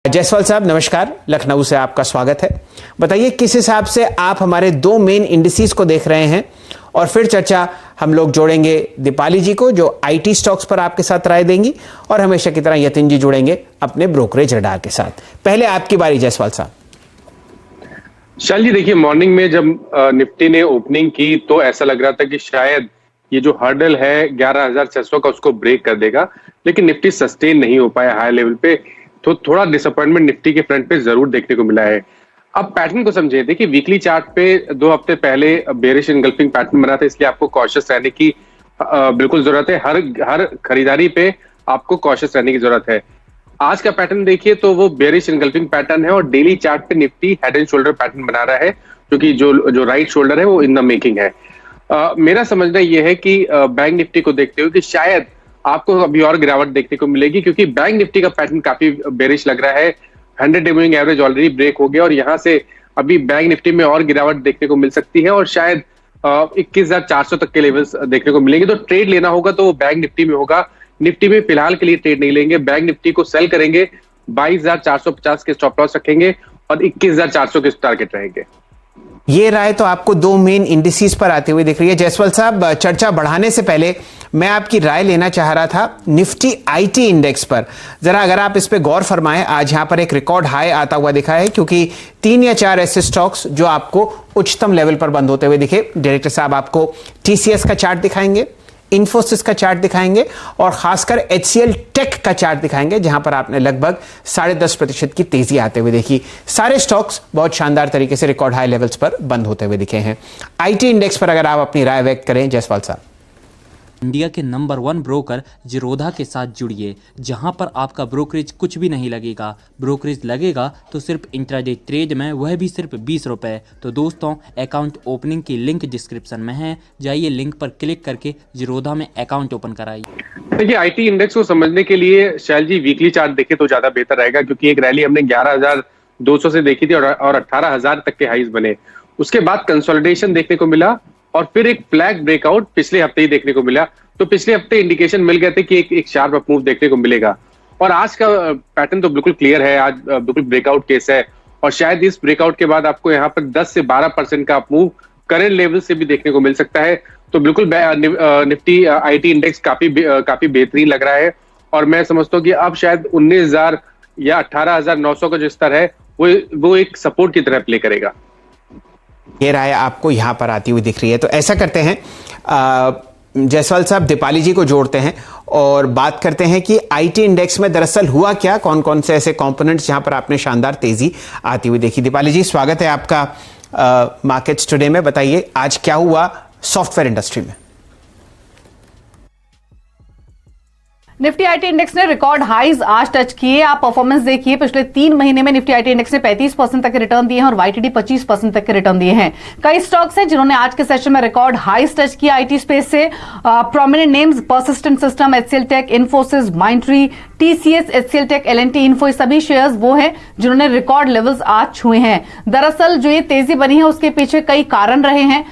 जायसवाल साहब नमस्कार, लखनऊ से आपका स्वागत है। बताइए किस हिसाब से आप हमारे दो मेन इंडिसेस को देख रहे हैं, और फिर चर्चा हम लोग जोड़ेंगे दीपाली जी को जो आईटी स्टॉक्स पर आपके साथ राय देंगी, और हमेशा की तरह यतिन जी जुड़ेंगे अपने ब्रोकरेज रडार के साथ। पहले आपकी बारी जायसवाल साहब। शाल जी देखिए, मॉर्निंग में जब निफ्टी ने ओपनिंग की तो ऐसा लग रहा था कि शायद ये जो हर्डल है 11,600 का उसको ब्रेक कर देगा, लेकिन निफ्टी सस्टेन नहीं हो पाया हाई लेवल पे, तो थोड़ा डिसअपॉइंटमेंट निफ्टी के फ्रंट पे जरूर देखने को मिला है। अब पैटर्न को समझिए, देखिए वीकली चार्ट पे 2 हफ्ते पहले बेरिश इनगल्फिंग पैटर्न बना था, इसलिए आपको कॉशियस रहने की बिल्कुल जरूरत है। हर खरीदारी पे आपको कॉशियस रहने की जरूरत है। आज का पैटर्न देखिए तो वो बेरिश इनगल्फिंग पैटर्न है, और डेली चार्ट पे Nifty head and shoulder pattern बना रहा है, क्योंकि जो राइट शोल्डर है वो इन द मेकिंग है। मेरा समझना यह है कि बैंक निफ्टी को देखते हुए कि शायद आपको अभी और गिरावट देखने को मिलेगी, क्योंकि बैंक निफ्टी का पैटर्न काफी बेरिश लग रहा है। 100 day moving average already break हो गया, और यहां से अभी बैंक निफ्टी में और गिरावट देखने को मिल सकती है, और शायद 21,400 तक के लेवल्स देखने को मिलेंगे। तो ट्रेड लेना होगा तो वो बैंक निफ्टी में होगा। निफ्टी में फिलहाल के लिए ट्रेड नहीं लेंगे, बैंक निफ्टी को सेल करेंगे, 22,450 के स्टॉप लॉस रखेंगे और 21,400 के टारगेट रहेंगे। ये राय तो आपको दो मेन इंडिसेस पर आते हुए दिख रही है। जायसवाल साहब, चर्चा बढ़ाने से पहले मैं आपकी राय लेना चाह रहा था निफ्टी आईटी इंडेक्स पर। जरा अगर आप इस पे गौर फरमाएं, आज यहां पर एक रिकॉर्ड हाई आता हुआ दिखा है, क्योंकि 3 या 4 ऐसे स्टॉक्स जो आपको उच्चतम लेवल पर बंद होते हुए दिखे। डायरेक्टर साहब आपको टीसीएस का चार्ट दिखाएंगे, इन्फोसिस का चार्ट दिखाएंगे, और खासकर एचसीएल टेक का चार्ट दिखाएंगे, जहां पर आपने लगभग 10.5% की तेजी आते हुए देखी। सारे स्टॉक्स बहुत शानदार तरीके से रिकॉर्ड हाई लेवल्स पर बंद होते हुए दिखे हैं। आईटी इंडेक्स पर अगर आप अपनी राय व्यक्त करें जायसवाल साहब। इंडिया के नंबर 1 ब्रोकर जीरोधा के साथ जुड़िए, जहां पर आपका ब्रोकरेज कुछ भी नहीं लगेगा। ब्रोकरेज लगेगा तो सिर्फ इंट्राडे ट्रेड में, वह भी सिर्फ 20 रुपए। तो दोस्तों, अकाउंट ओपनिंग की लिंक डिस्क्रिप्शन में है, जाइए लिंक पर क्लिक करके जीरोधा में अकाउंट ओपन कराइए। देखिए, आईटी इंडेक्स को समझने के लिए शैल जी वीकली चार्ट देखे तो ज्यादा बेहतर रहेगा, क्योंकि एक रैली हमने 11,200 से देखी थी और 18,000 तक के हाईज बने। उसके बाद कंसोलिडेशन देखने को मिला, और फिर एक फ्लैग ब्रेकआउट पिछले हफ्ते ही देखने को मिला। तो पिछले हफ्ते इंडिकेशन मिल गए थे कि एक शार्प अप मूव देखने को मिलेगा, और आज का पैटर्न तो बिल्कुल क्लियर है। आज बिल्कुल ब्रेकआउट केस है, और शायद इस ब्रेकआउट के बाद आपको यहाँ पर 10 से 12% का अप मूव करंट लेवल से भी देखने को मिल सकता है। तो बिल्कुल निफ्टी आईटी इंडेक्स काफी बेहतरीन लग रहा है, और मैं समझता हूँ कि अब शायद 19,000 या 18,900 का जो स्तर है वो एक सपोर्ट की तरह प्ले करेगा। ये राय आपको यहां पर आती हुई दिख रही है। तो ऐसा करते हैं, जायसवाल साहब दीपाली जी को जोड़ते हैं और बात करते हैं कि आईटी इंडेक्स में दरअसल हुआ क्या, कौन कौन से ऐसे कंपोनेंट्स जहां पर आपने शानदार तेजी आती हुई देखी। दीपाली जी, स्वागत है आपका मार्केट्स टुडे में। बताइए आज क्या हुआ सॉफ्टवेयर इंडस्ट्री में। निफ्टी आईटी इंडेक्स ने रिकॉर्ड हाईज आज टच किए। आप परफॉर्मेंस देखिए, पिछले 3 महीने में निफ्टी आईटी इंडेक्स ने 35% तक के रिटर्न दिए हैं, और वाईटीडी 25% तक के रिटर्न दिए हैं। कई स्टॉक्स हैं जिन्होंने आज के सेशन में रिकॉर्ड हाईज टच किया आईटी स्पेस से। Prominent names Persistent system, HCL Tech, Infosys, Mindtree, TCS, HCL Tech, LNT, info, सभी शेयर्स वो हैं जिन्होंने रिकॉर्ड लेवल्स आज छुए हैं। दरअसल जो ये तेजी बनी है उसके पीछे कई कारण रहे हैं।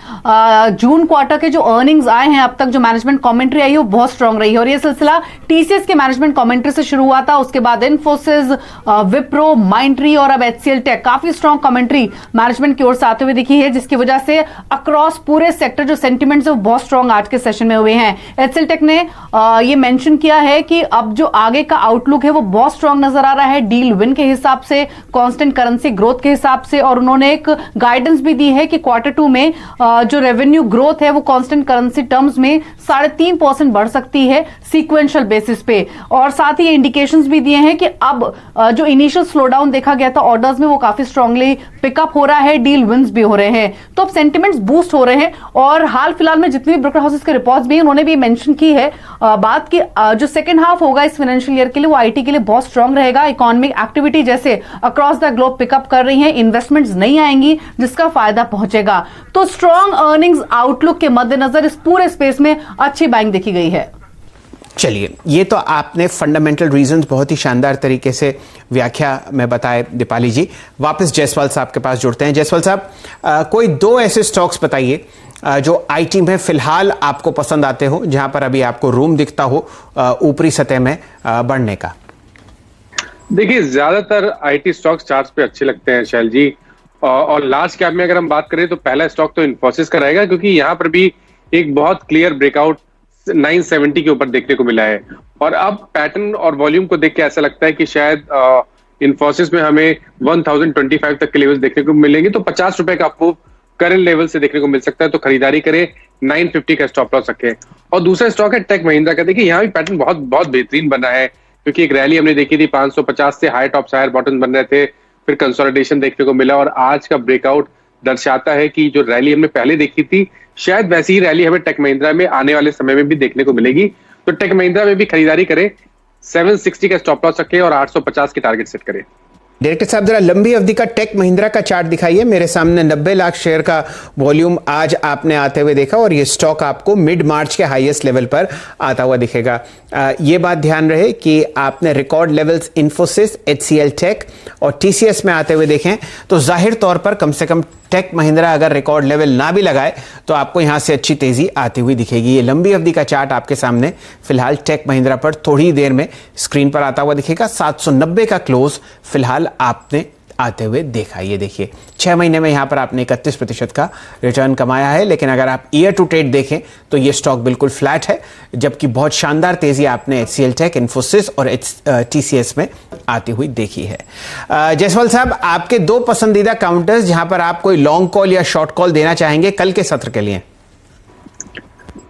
जून क्वार्टर के जो अर्निंग्स आए हैं, अब तक जो मैनेजमेंट कमेंट्री आई है वो बहुत स्ट्रांग रही है, और ये सिलसिला टीसीएस के मैनेजमेंट कमेंट्री से शुरू हुआ था। उसके बाद इन्फोसिस, विप्रो, माइंडट्री और अब एचसीएल टेक, काफी स्ट्रांग कमेंट्री मैनेजमेंट की ओर से आते हुए दिखी है, जिसकी वजह से अक्रॉस पूरे सेक्टर जो सेंटिमेंट्स है वो बहुत स्ट्रांग आज के सेशन में हुए हैं। एचसीएल टेक ने ये मेंशन किया है कि अब जो आगे का आउटलुक है वो बहुत स्ट्रांग नजर आ रहा है, डील विन के हिसाब से, कांस्टेंट करेंसी ग्रोथ के हिसाब से, और उन्होंने एक गाइडेंस भी दी है कि Q2 में जो रेवेन्यू ग्रोथ है वो कांस्टेंट करेंसी टर्म्स में 3.5% बढ़ सकती है सीक्वेंशियल बेसिस पे। और साथ ही ये इंडिकेशंस भी दिए हैं कि अब जो इनिशियल स्लोडाउन देखा गया था ऑर्डर्स में वो काफी स्ट्रांगली पिकअप हो रहा है, डील विंस भी हो रहे हैं, तो अब सेंटिमेंट्स बूस्ट हो रहे हैं। और हाल फिलहाल में जितनी भी ब्रोकर हाउसेस के रिपोर्ट्स भी उन्होंने भी मेंशन की है बात की जो सेकंड हाफ होगा इस फाइनेंशियल ईयर के लिए वो आईटी के लिए बहुत स्ट्रांग रहेगा। इकोनॉमिक एक्टिविटी जैसे अक्रॉस द ग्लोब पिकअप कर रही है, इन्वेस्टमेंट्स नहीं आएंगी जिसका फायदा पहुंचेगा। तो स्ट्रांग अर्निंग्स आउटलुक के मद्देनजर इस पूरे स्पेस में अच्छी बाइंग देखी गई है। चलिए, ये तो आपने फंडामेंटल रीजंस बहुत ही शानदार तरीके से व्याख्या में बताए दीपाली जी। वापस जायसवाल साहब के पास जुड़ते हैं। जायसवाल साहब, कोई 2 ऐसे स्टॉक्स बताइए जो आईटी में फिलहाल आपको पसंद आते हो, जहां पर अभी आपको रूम दिखता हो ऊपरी सतह में बढ़ने का। देखिए ज्यादातर आईटी स्टॉक्स चार्ट्स पे अच्छे लगते हैं शैल जी। और लार्ज कैप में अगर हम बात करें तो पहला स्टॉक तो इन्फोसिस का रहेगा, क्योंकि यहाँ पर भी एक बहुत क्लियर ब्रेकआउट 970 के ऊपर देखने को मिला है। और अब पैटर्न और वॉल्यूम को देख के ऐसा लगता है कि शायद इन्फोसिस में हमें 1025 तक के लेवल्स देखने को मिलेंगे, तो 50 रुपए का आपको करंट लेवल से देखने को मिल सकता है। तो खरीदारी करें, 950 का स्टॉप लॉस रखें। और दूसरा स्टॉक है टेक महिंद्रा का। देखिए यहाँ भी पैटर्न बहुत बहुत बेहतरीन बना है, क्योंकि एक रैली हमने देखी थी 550 से हाई टॉप्स हायर बॉटम बन रहे थे, फिर कंसोलिडेशन देखने को मिला और आज का ब्रेकआउट दर्शाता है कि जो रैली हमने पहले देखी थी शायद वैसी ही रैली हमें टेक महिंद्रा में आने वाले समय में भी देखने को मिलेगी। तो टेक महिंद्रा में भी खरीदारी करें, 760 का स्टॉप लॉस रखें और 850 के टारगेट सेट करें। डायरेक्टर साहब जरा लंबी अवधि का टेक महिंद्रा का चार्ट दिखाइए। मेरे सामने 90 लाख शेयर का वॉल्यूम आज आपने आते हुए देखा और ये स्टॉक आपको मिड मार्च के हाईएस्ट लेवल पर आता हुआ दिखेगा। ये बात ध्यान रहे कि आपने record levels Infosys, HCL Tech और TCS में आते हुए देखें तो जाहिर तौर पर कम से कम टेक महिंद्रा अगर रिकॉर्ड लेवल ना भी लगाए तो आपको यहां से अच्छी तेजी आती हुई दिखेगी। ये लंबी अवधि का चार्ट आपके सामने फिलहाल टेक महिंद्रा पर थोड़ी देर में स्क्रीन पर आता हुआ दिखेगा। 790 का क्लोज फिलहाल आपने आते हुए देखा। ये देखिए 6 महीने में यहां पर आपने 31% का रिटर्न कमाया है, लेकिन अगर आप ईयर टू डेट देखें तो ये स्टॉक बिल्कुल फ्लैट है, जबकि बहुत शानदार तेजी आपने HCL टेक, इन्फोसिस और TCS में आती हुई देखी है। जायसवाल साहब, आपके 2 पसंदीदा काउंटर्स जहां पर आप कोई लॉन्ग कॉल या शॉर्ट कॉल देना चाहेंगे कल के सत्र के लिए?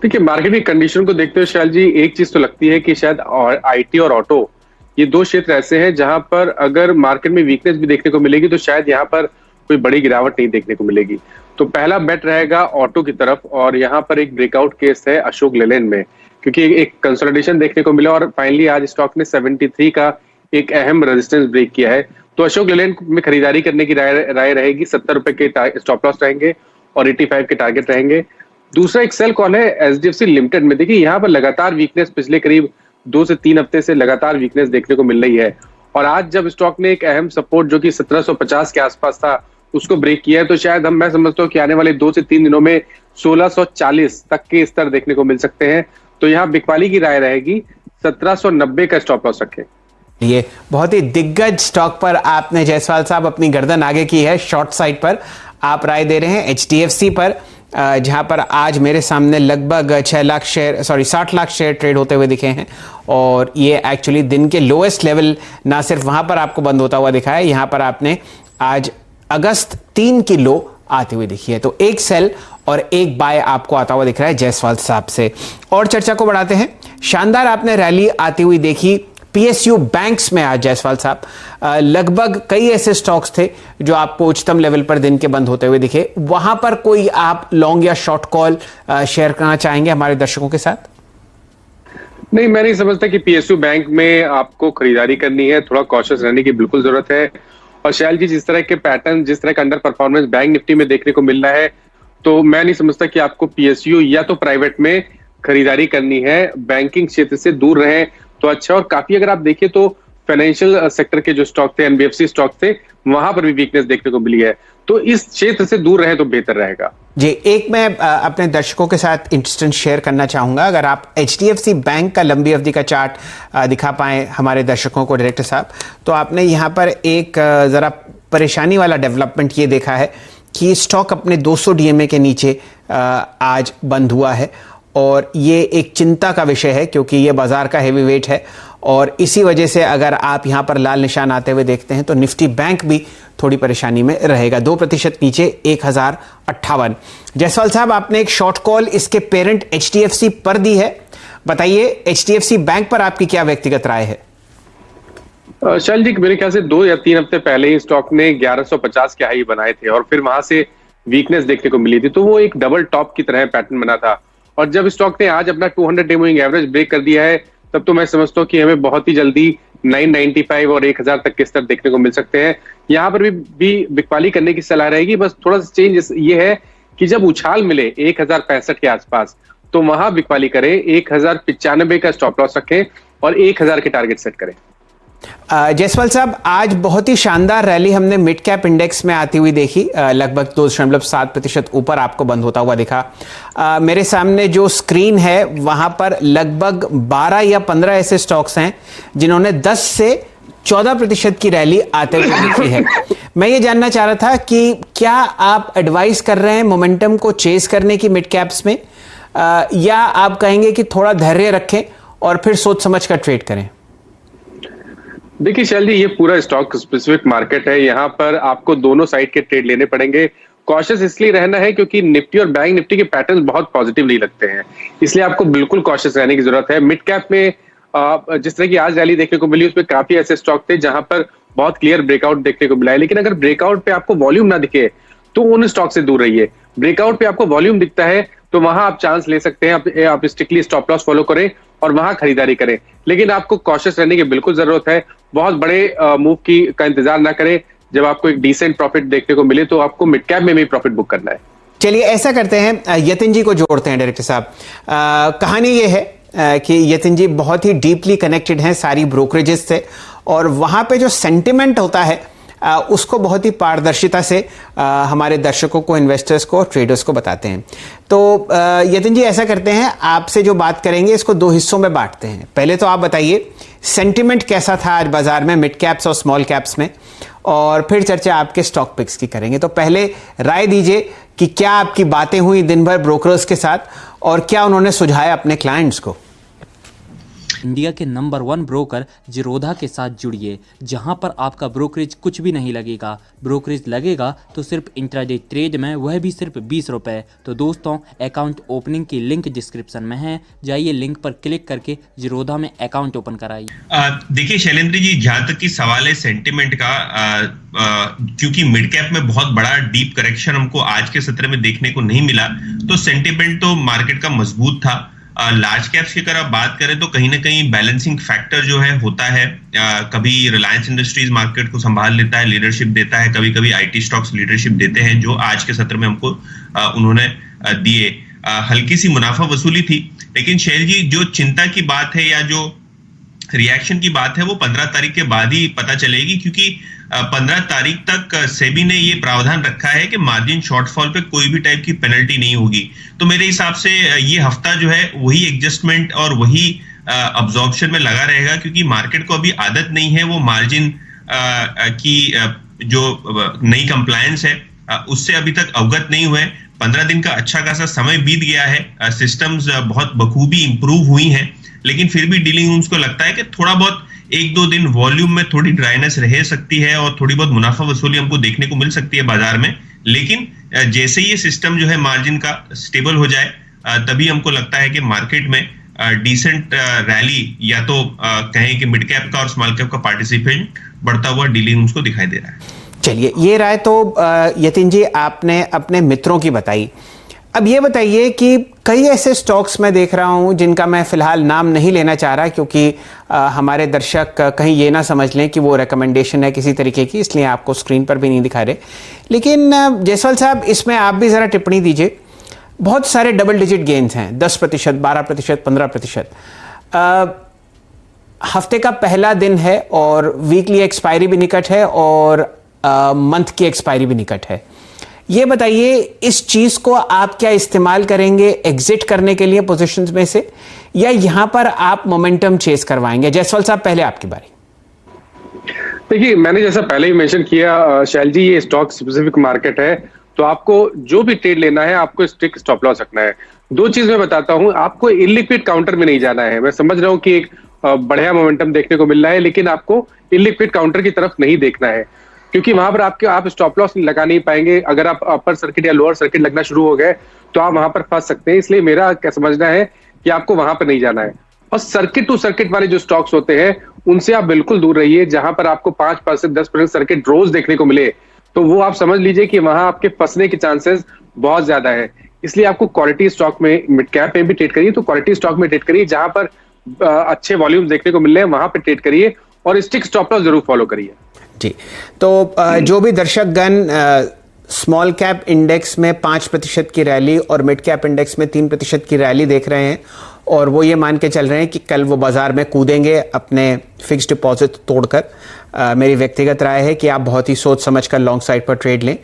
देखिए मार्केट की कंडीशन को देखते हुए शैल जी एक चीज तो लगती है कि शायद IT और ऑटो ये 2 क्षेत्र ऐसे हैं जहां पर अगर मार्केट में वीकनेस भी देखने को मिलेगी तो शायद यहाँ पर कोई बड़ी गिरावट नहीं देखने को मिलेगी। तो पहला बेट रहेगा ऑटो की तरफ और यहाँ पर एक ब्रेकआउट केस है अशोक लेलैंड में, क्योंकि एक कंसोलिडेशन देखने को मिला और फाइनली आज स्टॉक ने 73 का एक अहम रेजिस्टेंस ब्रेक किया है। तो अशोक लेलैंड में खरीदारी करने की राय रहेगी। 70 रुपए के स्टॉप लॉस रहेंगे और 85 के टारगेट रहेंगे। दूसरा एक सेल कॉल है HDFC लिमिटेड में। देखिए यहाँ पर लगातार वीकनेस पिछले करीब 2 से 3 हफ्ते से लगातार वीकनेस देखने को मिल रही है और आज जब स्टॉक ने एक अहम सपोर्ट जो कि 1750 के आसपास था उसको ब्रेक किया है तो शायद मैं समझता हूँ कि आने वाले 2 से 3 दिनों में 1640 तक के स्तर देखने को मिल सकते हैं। तो यहाँ बिकवाली की राय रहेगी, 1790 का स्टॉप लॉस रखें। ये बहुत ही दिग्गज स्टॉक पर आपने जायसवाल साहब अपनी गर्दन आगे की है। शॉर्ट साइड पर आप राय दे रहे हैं HDFC पर, जहां पर आज मेरे सामने लगभग 60 लाख शेयर ट्रेड होते हुए दिखे हैं और ये एक्चुअली दिन के लोएस्ट लेवल ना सिर्फ वहां पर आपको बंद होता हुआ दिखा है, यहां पर आपने आज अगस्त 3 की लो आती हुई दिखी है। तो एक सेल और एक बाय आपको आता हुआ दिख रहा है जायसवाल साहब से। और चर्चा को बढ़ाते हैं। शानदार आपने रैली आती हुई देखी PSU बैंक्स में आज जायसवाल साहब। लगभग कई ऐसे स्टॉक्स थे जो आपको उच्चतम लेवल पर दिन के बंद होते हुए दिखे, वहां पर कोई आप लॉन्ग या शॉर्ट कॉल शेयर करना चाहेंगे हमारे दर्शकों के साथ? नहीं, मैं नहीं समझता कि PSU बैंक में आपको खरीदारी करनी है। थोड़ा कॉशियस रहने की बिल्कुल जरूरत है। और शैल जी जिस तरह के पैटर्न, जिस तरह का अंडर परफॉर्मेंस बैंक निफ्टी में देखने को मिल रहा है, तो मैं नहीं समझता कि आपको PSU या तो प्राइवेट में खरीदारी करनी है। बैंकिंग क्षेत्र से दूर रहें तो अच्छा। और काफी अगर आप देखिए तो फाइनेंशियल सेक्टर के जो स्टॉक थे, NBFC स्टॉक थे, वहां पर भी वीकनेस देखने को मिली है। तो इस क्षेत्र से दूर रहे तो बेहतर रहेगा। जी, एक मैं अपने दर्शकों के साथ इंस्टेंट शेयर करना चाहूंगा। अगर आप HDFC बैंक का लंबी अवधि का चार्ट दिखा पाए हमारे दर्शकों को डायरेक्टर साहब, तो आपने यहां पर एक जरा परेशानी वाला डेवलपमेंट ये देखा है कि स्टॉक अपने 200 DMA के नीचे आज बंद हुआ है और ये एक चिंता का विषय है क्योंकि ये बाजार का हेवी वेट है और इसी वजह से अगर आप यहां पर लाल निशान आते हुए देखते हैं तो निफ्टी बैंक भी थोड़ी परेशानी में रहेगा। 2% नीचे 1058। जायसवाल साहब, आपने एक शॉर्ट कॉल इसके पेरेंट HDFC पर दी है, बताइए HDFC बैंक पर आपकी क्या व्यक्तिगत राय है? शैल जी मेरे ख्याल से 2 या 3 हफ्ते पहले ही स्टॉक ने 1150 के हाई बनाए थे और फिर वहां से वीकनेस देखने को मिली थी। तो वो एक डबल टॉप की तरह पैटर्न बना था और जब स्टॉक ने आज अपना 200 डे मूविंग एवरेज ब्रेक कर दिया है तब तो मैं समझता हूँ कि हमें बहुत ही जल्दी 995 और 1000 तक के स्तर देखने को मिल सकते हैं। यहाँ पर भी बिकवाली करने की सलाह रहेगी। बस थोड़ा सा चेंज ये है कि जब उछाल मिले 1065 के आसपास तो वहां बिकवाली करें, 1095 का स्टॉप लॉस रखें और 1000 के टारगेट सेट करें। जायसवाल साहब, आज बहुत ही शानदार रैली हमने मिड कैप इंडेक्स में आती हुई देखी। लगभग 2.7% ऊपर आपको बंद होता हुआ दिखा। मेरे सामने जो स्क्रीन है वहां पर लगभग 12 या 15 ऐसे स्टॉक्स हैं जिन्होंने 10 से 14% की रैली आते हुए दिख रही है। मैं ये जानना चाह रहा था कि क्या आप एडवाइस कर रहे हैं मोमेंटम को चेस करने की मिड कैप्स में, या आप कहेंगे कि थोड़ा धैर्य रखें और फिर सोच समझ कर ट्रेड करें? देखिए शैल जी, ये पूरा स्टॉक स्पेसिफिक मार्केट है, यहाँ पर आपको दोनों साइड के ट्रेड लेने पड़ेंगे। कॉशियस इसलिए रहना है क्योंकि निफ्टी और बैंक निफ्टी के पैटर्न बहुत पॉजिटिव नहीं लगते हैं, इसलिए आपको बिल्कुल कॉशियस रहने की जरूरत है। मिड कैप में जिस तरह की आज रैली देखने को मिली, उसमें काफी ऐसे स्टॉक थे जहां पर बहुत क्लियर ब्रेकआउट देखने को मिला है, लेकिन अगर ब्रेकआउट पे आपको वॉल्यूम ना दिखे तो उन स्टॉक से दूर रहिए। ब्रेकआउट पे आपको वॉल्यूम दिखता है तो वहां आप चांस ले सकते हैं, आप स्ट्रिक्टली स्टॉप लॉस फॉलो करें और वहां खरीदारी करें, लेकिन आपको कॉशियस रहने की बिल्कुल जरूरत है। बहुत बड़े मूव का इंतजार ना करें। जब आपको एक डिसेंट प्रॉफिट देखने को मिले तो आपको मिड कैप में भी प्रॉफिट बुक करना है। चलिए ऐसा करते हैं, यतिन जी को जोड़ते हैं डायरेक्टर साहब। कहानी ये है कि यतिन जी बहुत ही डीपली कनेक्टेड हैं सारी ब्रोकरेजेस से, और वहाँ पे जो सेंटिमेंट होता है उसको बहुत ही पारदर्शिता से हमारे दर्शकों को, इन्वेस्टर्स को, ट्रेडर्स को बताते हैं। तो यतिन जी ऐसा करते हैं, आपसे जो बात करेंगे इसको दो हिस्सों में बांटते हैं। पहले तो आप बताइए सेंटिमेंट कैसा था आज बाजार में मिड कैप्स और स्मॉल कैप्स में, और फिर चर्चा आपके स्टॉक पिक्स की करेंगे। तो पहले राय दीजिए कि क्या आपकी बातें हुई दिन भर ब्रोकर्स के साथ और क्या उन्होंने सुझाया अपने क्लाइंट्स को। इंडिया के नंबर 1 ब्रोकर जिरोधा के साथ जुड़िए, जहां पर आपका ब्रोकरेज कुछ भी नहीं लगेगा। ब्रोकरेज लगेगा तो सिर्फ इंट्राडे ट्रेड में, वह भी सिर्फ 20 रुपए। तो दोस्तों, अकाउंट ओपनिंग की लिंक डिस्क्रिप्शन में है, जाइए लिंक पर क्लिक करके जिरोधा में अकाउंट ओपन कराइए। देखिए शैलेंद्र जी, जहां तक की सवाल है सेंटिमेंट का, क्योंकि मिड कैप में बहुत बड़ा डीप करेक्शन हमको आज के सत्र में देखने को नहीं मिला, तो सेंटिमेंट तो मार्केट का मजबूत था। लार्ज कैप्स की अगर आप बात करें तो कहीं ना कहीं बैलेंसिंग फैक्टर जो है होता है। कभी रिलायंस इंडस्ट्रीज मार्केट को संभाल लेता है, लीडरशिप देता है, कभी कभी आईटी स्टॉक्स लीडरशिप देते हैं, जो आज के सत्र में हमको उन्होंने दिए। हल्की सी मुनाफा वसूली थी, लेकिन शैल जी जो चिंता की बात है या जो रिएक्शन की बात है वो 15 तारीख के बाद ही पता चलेगी, क्योंकि 15 तारीख तक सेबी ने ये प्रावधान रखा है कि मार्जिन शॉर्टफॉल पे कोई भी टाइप की पेनल्टी नहीं होगी। तो मेरे हिसाब से ये हफ्ता जो है वही एडजस्टमेंट और वही अब्जॉर्प्शन में लगा रहेगा, क्योंकि मार्केट को अभी आदत नहीं है वो मार्जिन की जो नई कंप्लायंस है उससे अभी तक अवगत नहीं हुए। 15 दिन का अच्छा खासा समय बीत गया है, सिस्टम्स बहुत बखूबी इंप्रूव हुई हैं, लेकिन फिर भी डीलिंग रूम्स को लगता है कि थोड़ा बहुत 1-2 दिन वॉल्यूम में थोड़ी ड्राइनेस रह सकती है और थोड़ी बहुत मुनाफा वसूली हमको देखने को मिल सकती है बाजार में। लेकिन जैसे ये सिस्टम जो है मार्जिन का स्टेबल हो जाए, तभी हमको लगता है कि मार्केट में डिसेंट रैली या तो कहें कि मिड कैप का और स्मॉल कैप का पार्टिसिपेंट बढ़ता हुआ डीलिंग रूम्स को दिखाई दे रहा है। चलिए, ये राय तो यतिन जी आपने अपने मित्रों की बताई। अब ये बताइए कि कई ऐसे स्टॉक्स मैं देख रहा हूं जिनका मैं फिलहाल नाम नहीं लेना चाह रहा, क्योंकि हमारे दर्शक कहीं ये ना समझ लें कि वो रिकमेंडेशन है किसी तरीके की, इसलिए आपको स्क्रीन पर भी नहीं दिखा रहे। लेकिन जायसवाल साहब, इसमें आप भी ज़रा टिप्पणी दीजिए। बहुत सारे डबल डिजिट गेन्स हैं, 10%, 12%, 15%। हफ्ते का पहला दिन है और वीकली एक्सपायरी भी निकट है और मंथ की एक्सपायरी भी निकट है। ये बताइए, इस चीज को आप क्या इस्तेमाल करेंगे एग्जिट करने के लिए पोजीशंस में से, या यहां पर आप मोमेंटम चेस करवाएंगे? जायसवाल साहब, पहले आपकी बारी। देखिए, मैंने जैसा पहले ही मेंशन किया शैल जी, ये स्टॉक स्पेसिफिक मार्केट है, तो आपको जो भी ट्रेड लेना है आपको स्ट्रिक्ट स्टॉप लॉस रखना है। दो चीज मैं बताता हूं, आपको इलिक्विड काउंटर में नहीं जाना है। मैं समझ रहा हूं कि एक बढ़िया मोमेंटम देखने को मिल रहा है, लेकिन आपको इलिक्विड काउंटर की तरफ नहीं देखना है, क्योंकि वहां पर आप स्टॉप लॉस लगा नहीं पाएंगे। अगर आप अपर सर्किट या लोअर सर्किट लगना शुरू हो गए तो आप वहां पर फंस सकते हैं। इसलिए मेरा क्या समझना है कि आपको वहां पर नहीं जाना है, और सर्किट टू सर्किट वाले जो स्टॉक्स होते हैं उनसे आप बिल्कुल दूर रहिए। जहां पर आपको 5%, 10% सर्किट रोज देखने को मिले, तो वो आप समझ लीजिए कि वहां आपके फंसने के चांसेस बहुत ज्यादा है। इसलिए आपको क्वालिटी स्टॉक में, मिड कैप में भी ट्रेड करिए तो क्वालिटी स्टॉक में ट्रेड करिए, जहां पर अच्छे वॉल्यूम देखने को मिल रहे हैं वहां पर ट्रेड करिए, और स्टिक स्टॉप लॉस जरूर फॉलो करिए। जी, तो जो भी दर्शकगण स्मॉल कैप इंडेक्स में 5% की रैली और मिड कैप इंडेक्स में 3% की रैली देख रहे हैं, और वो ये मान के चल रहे हैं कि कल वो बाजार में कूदेंगे अपने फिक्स्ड डिपॉजिट तोड़कर, मेरी व्यक्तिगत राय है कि आप बहुत ही सोच समझ कर लॉन्ग साइड पर ट्रेड लें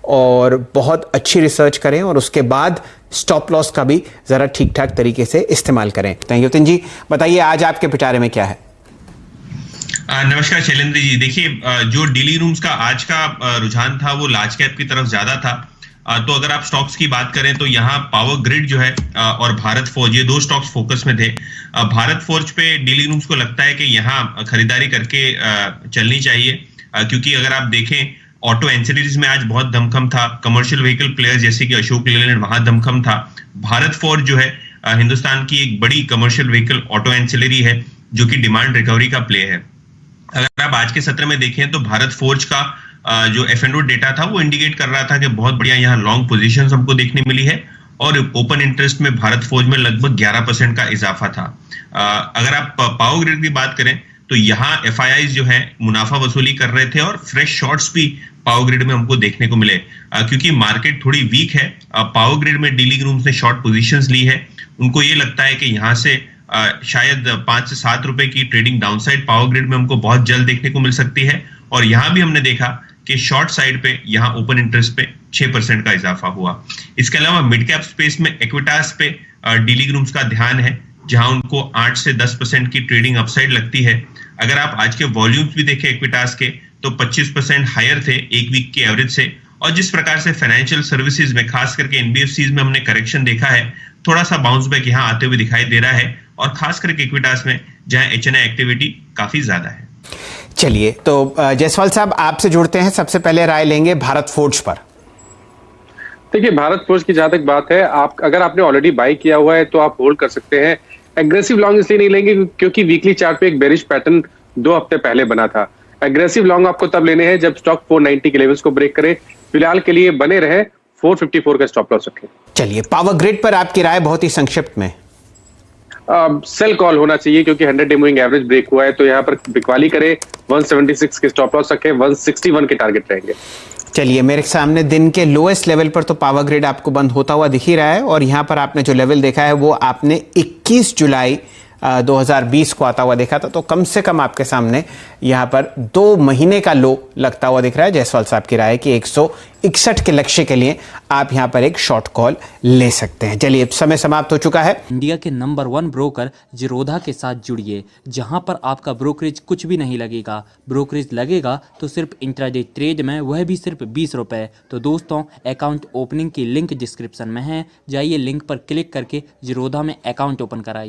और बहुत अच्छी रिसर्च करें, और उसके बाद स्टॉप लॉस का भी ज़रा ठीक ठाक तरीके से इस्तेमाल करें। यतिन जी, बताइए आज आपके पिटारे में क्या है? नमस्कार शैलेंद्र जी। देखिए, जो डेली रूम्स का आज का रुझान था वो लार्ज कैप की तरफ ज्यादा था। तो अगर आप स्टॉक्स की बात करें तो यहाँ पावर ग्रिड जो है और भारत फोर्ज, ये दो स्टॉक्स फोकस में थे। भारत फोर्ज पे डेली रूम्स को लगता है कि यहाँ खरीदारी करके चलनी चाहिए, क्योंकि अगर आप देखें ऑटो एंसिलरीज में आज बहुत दमखम था। कमर्शियल व्हीकल प्लेयर्स जैसे कि अशोक लेलैंड, वहां दमखम था। भारत फोर्ज जो है हिंदुस्तान की एक बड़ी कमर्शियल व्हीकल ऑटो एंसिलरी है जो कि डिमांड रिकवरी का प्ले है। अगर आप आज के सत्र में देखें तो भारत फोर्ज का जो F&O डेटा था वो इंडिकेट कर रहा था कि बहुत बढ़िया यहाँ लॉन्ग पोजीशंस हमको देखने मिली है, और ओपन इंटरेस्ट में भारत फोर्ज में लगभग 11% का इजाफा था। अगर आप पावर ग्रिड की बात करें तो यहाँ FIIs जो है मुनाफा वसूली कर रहे थे, और फ्रेश शॉर्ट्स भी पावर ग्रिड में हमको देखने को मिले, क्योंकि मार्केट थोड़ी वीक है। पावर ग्रिड में डीलिंग रूम्स ने शॉर्ट पोजीशंस ली है। उनको ये लगता है कि यहाँ से शायद 5 से 7 रुपए की ट्रेडिंग डाउनसाइड पावर ग्रिड में हमको बहुत जल्द देखने को मिल सकती है। और यहाँ भी हमने देखा कि शॉर्ट साइड पे यहाँ ओपन इंटरेस्ट पे 6% का इजाफा हुआ। इसके अलावा मिड कैप स्पेस में एक्विटास पे डीलिंग रूम्स का ध्यान है, जहां उनको 8 से 10% की ट्रेडिंग अपसाइड लगती है। अगर आप आज के वॉल्यूम्स भी देखें एक्विटास के तो 25% हायर थे एक वीक के एवरेज से। और जिस प्रकार से फाइनेंशियल सर्विसेज में, खास करके NBFCs में हमने करेक्शन देखा है, थोड़ा सा बाउंस बैक यहाँ आते हुए दिखाई दे रहा है, और खास करके इक्विटास में जहां HNI एक्टिविटी काफी ज्यादा है। चलिए, तो जायसवाल साहब आपसे जुड़ते हैं। सबसे पहले राय लेंगे भारत फोर्ज पर। देखिए, भारत फोर्ज की जहां तक बात है, आप अगर आपने ऑलरेडी बाई किया हुआ है तो आप होल्ड कर सकते हैं। एग्रेसिव लॉन्ग इसलिए नहीं लेंगे क्योंकि वीकली चार्ट पे एक बेरिश पैटर्न 2 हफ्ते पहले बना था। एग्रेसिव लॉन्ग आपको तब लेने हैं जब स्टॉक 490 के लेवल्स को ब्रेक करे। फिलहाल के लिए बने रहे, 454 का स्टॉप लॉस रखें। चलिए, पावर ग्रिड पर आपकी राय बहुत ही संक्षिप्त में। सेल कॉल होना चाहिए क्योंकि 100 डे मूविंग एवरेज ब्रेक हुआ है, तो यहाँ पर बिकवाली करे। 176 के स्टॉप लॉस रखें, 161 के टारगेट रहेंगे। चलिए, मेरे सामने दिन के लोएस्ट लेवल पर तो पावर ग्रिड आपको बंद होता हुआ दिख ही रहा है, और यहाँ पर आपने जो लेवल देखा है वो आपने 21 जुलाई 2020 को आता हुआ देखा था। तो कम से कम आपके सामने यहाँ पर 2 महीने का लो लगता हुआ दिख रहा है। जायसवाल साहब की राय है कि 161 के लक्ष्य के लिए आप यहाँ पर एक शॉर्ट कॉल ले सकते हैं। चलिए, समय समाप्त हो चुका है। इंडिया के नंबर 1 ब्रोकर जीरोधा के साथ जुड़िए, जहां पर आपका ब्रोकरेज कुछ भी नहीं लगेगा। ब्रोकरेज लगेगा तो सिर्फ इंट्राडे ट्रेड में, वह भी सिर्फ 20 रुपए। तो दोस्तों, अकाउंट ओपनिंग की लिंक डिस्क्रिप्शन में है, जाइए लिंक पर क्लिक करके जीरोधा में अकाउंट ओपन कराइए।